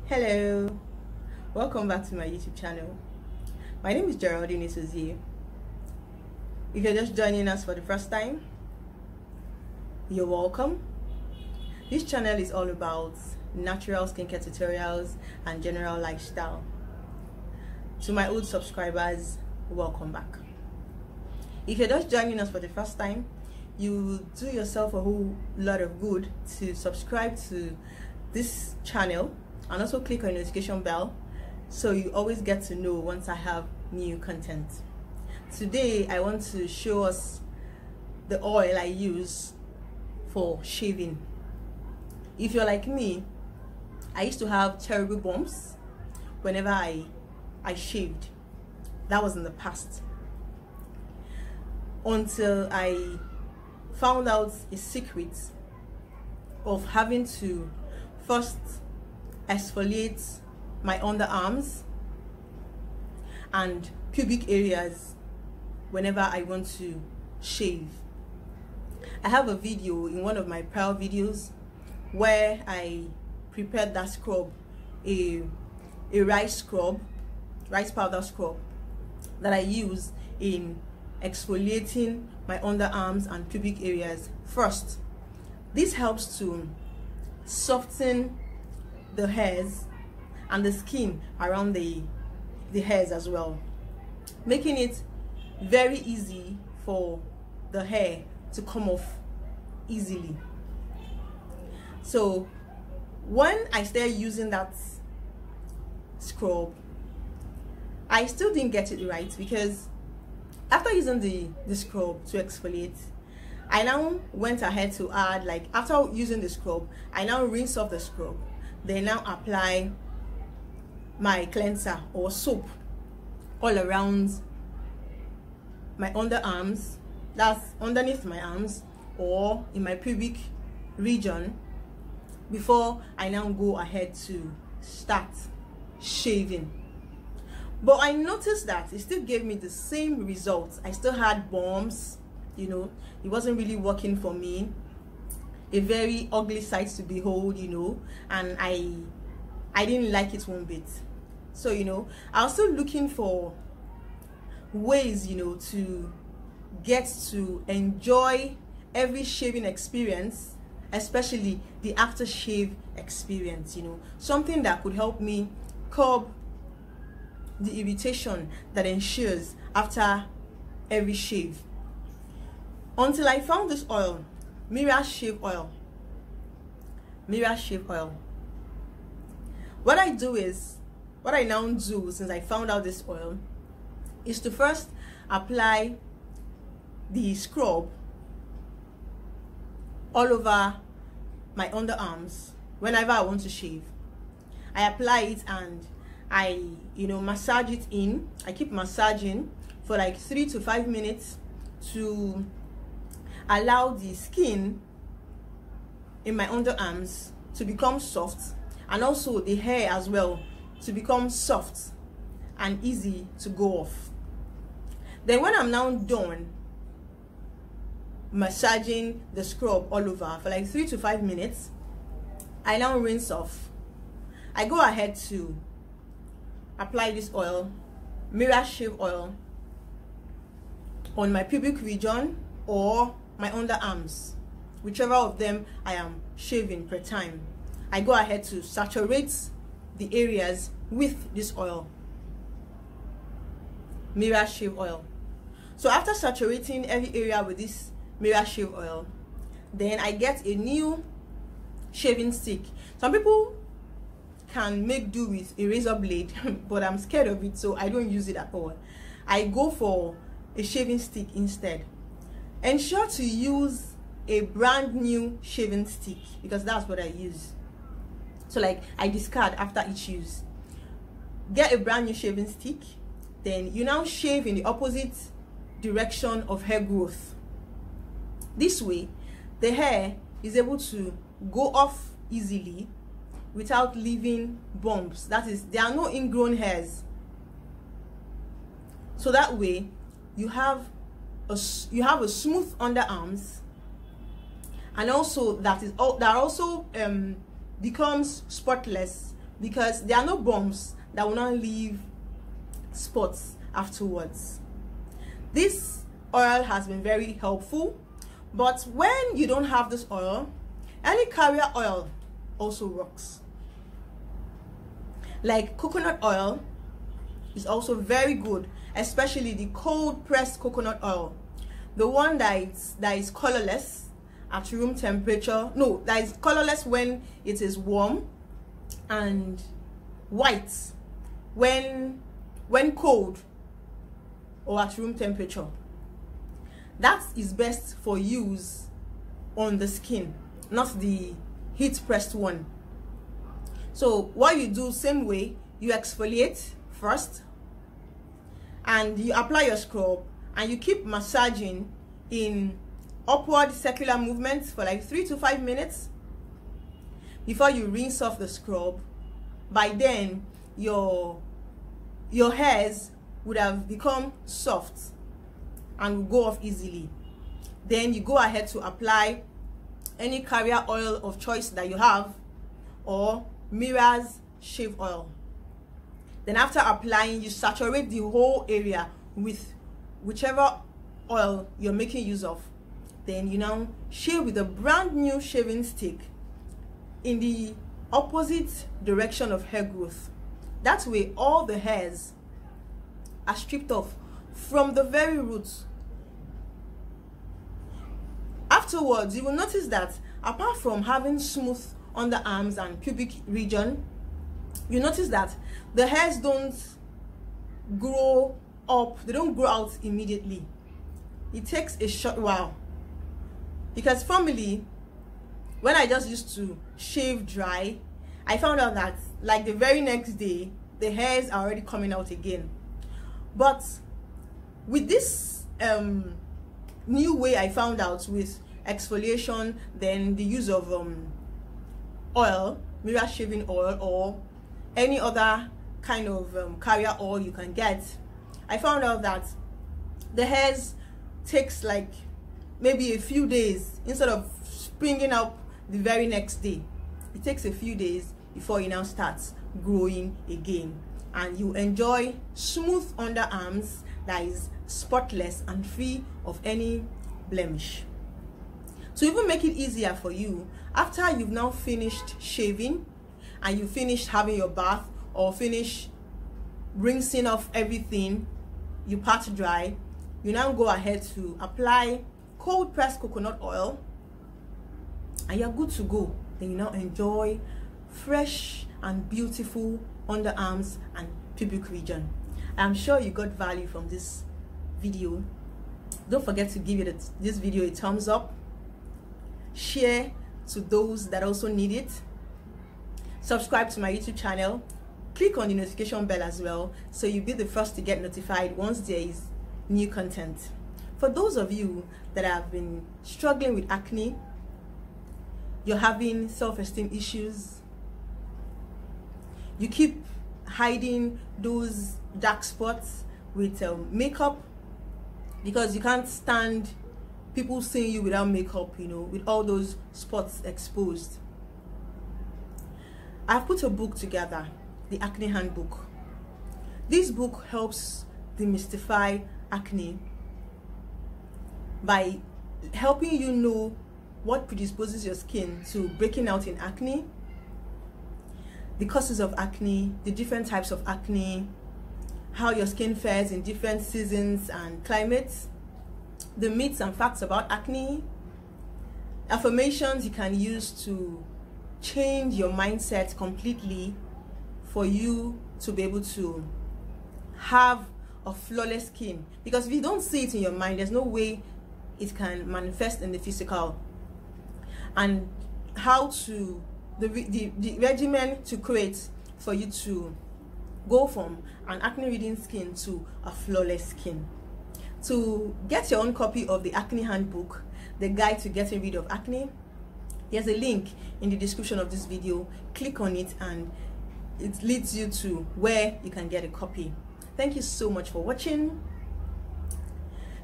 Hello, welcome back to my YouTube channel. My name is Geraldine Isuzie. If you're just joining us for the first time, you're welcome. This channel is all about natural skincare tutorials and general lifestyle. To my old subscribers, welcome back. If you're just joining us for the first time, you do yourself a whole lot of good to subscribe to this channel and also click on the notification bell so you always get to know once I have new content. Today I want to show us the oil I use for shaving. If you're like me, I used to have terrible bumps whenever I shaved. That was in the past, until I found out a secret of having to first exfoliate my underarms and pubic areas whenever I want to shave. I have a video in one of my prior videos where I prepared that scrub, a rice powder scrub that I use in exfoliating my underarms and pubic areas first. This helps to soften the hairs and the skin around the hairs as well, making it very easy for the hair to come off easily. So when I started using that scrub, I still didn't get it right, because after using the scrub to exfoliate, I now went ahead to add, like, after using the scrub, I now rinse off the scrub, then now apply my cleanser or soap all around my underarms, that's underneath my arms or in my pubic region, before I now go ahead to start shaving. But I noticed that it still gave me the same results. I still had bumps, you know, it wasn't really working for me. A very ugly sight to behold, you know, and I didn't like it one bit. So, you know, I was still looking for ways, you know, to get to enjoy every shaving experience, especially the aftershave experience, you know, something that could help me curb the irritation that ensues after every shave. Until I found this oil, Mirah Shave Oil. Mirah Shave Oil. What I now do since I found out this oil is to first apply the scrub all over my underarms whenever I want to shave. I apply it and I, you know, massage it in. I keep massaging for like 3 to 5 minutes to allow the skin in my underarms to become soft, and also the hair as well to become soft and easy to go off. Then when I'm now done massaging the scrub all over for like 3 to 5 minutes, I now rinse off. I go ahead to apply this oil, Mirah Shave Oil, on my pubic region or my underarms, whichever of them I am shaving per time. I go ahead to saturate the areas with this oil, Mirah Shave Oil. So after saturating every area with this Mirah Shave Oil, then I get a new shaving stick. Some people can make do with a razor blade, but I'm scared of it, so I don't use it at all. I go for a shaving stick instead. Ensure to use a brand new shaving stick, because that's what I use. So like, I discard after each use. Get a brand new shaving stick, then you now shave in the opposite direction of hair growth. This way the hair is able to go off easily without leaving bumps. That is, there are no ingrown hairs. So that way you have a smooth underarms, and also that also becomes spotless because there are no bumps that will not leave spots afterwards. This oil has been very helpful, but when you don't have this oil, any carrier oil also works. Like coconut oil is also very good, especially the cold pressed coconut oil, the one that is colorless at room temperature. No, that is colorless when it is warm, and white when cold or at room temperature. That is best for use on the skin, not the heat pressed one. So what you do, same way, you exfoliate first and you apply your scrub, and you keep massaging in upward circular movements for like 3 to 5 minutes before you rinse off the scrub. By then your hairs would have become soft and will go off easily. Then you go ahead to apply any carrier oil of choice that you have, or Mirah's Shave Oil. Then after applying, you saturate the whole area with whichever oil you're making use of. Then you now shave with a brand new shaving stick in the opposite direction of hair growth. That way all the hairs are stripped off from the very roots. Afterwards, you will notice that apart from having smooth underarms and pubic region, you notice that the hairs don't grow up, they don't grow out immediately. It takes a short while, because formerly when I just used to shave dry, I found out that like the very next day the hairs are already coming out again. But with this new way I found out, with exfoliation, then the use of oil, Mirah shaving oil, or any other kind of carrier oil you can get, I found out that the hairs takes like maybe a few days instead of springing up the very next day. It takes a few days before it now starts growing again, and you enjoy smooth underarms that is spotless and free of any blemish. To even make it easier for you, after you've now finished shaving and you finished having your bath, or finish rinsing off everything, you pat dry, you now go ahead to apply cold pressed coconut oil, and you're good to go. Then you now enjoy fresh and beautiful underarms and pubic region. I'm sure you got value from this video. Don't forget to give this video a thumbs up, share to those that also need it, subscribe to my YouTube channel, click on the notification bell as well, so you'll be the first to get notified once there is new content. For those of you that have been struggling with acne, you're having self-esteem issues, you keep hiding those dark spots with makeup because you can't stand people seeing you without makeup, you know, with all those spots exposed, I've put a book together, the Acne Handbook. This book helps demystify acne by helping you know what predisposes your skin to breaking out in acne, the causes of acne, the different types of acne, how your skin fares in different seasons and climates, the myths and facts about acne, affirmations you can use to change your mindset completely for you to be able to have a flawless skin. Because if you don't see it in your mind, there's no way it can manifest in the physical. And how to the regimen to create for you to go from an acne-ridden skin to a flawless skin. To get your own copy of the Acne Handbook, the guide to getting rid of acne, there's a link in the description of this video. Click on it and it leads you to where you can get a copy. Thank you so much for watching.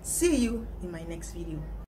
See you in my next video.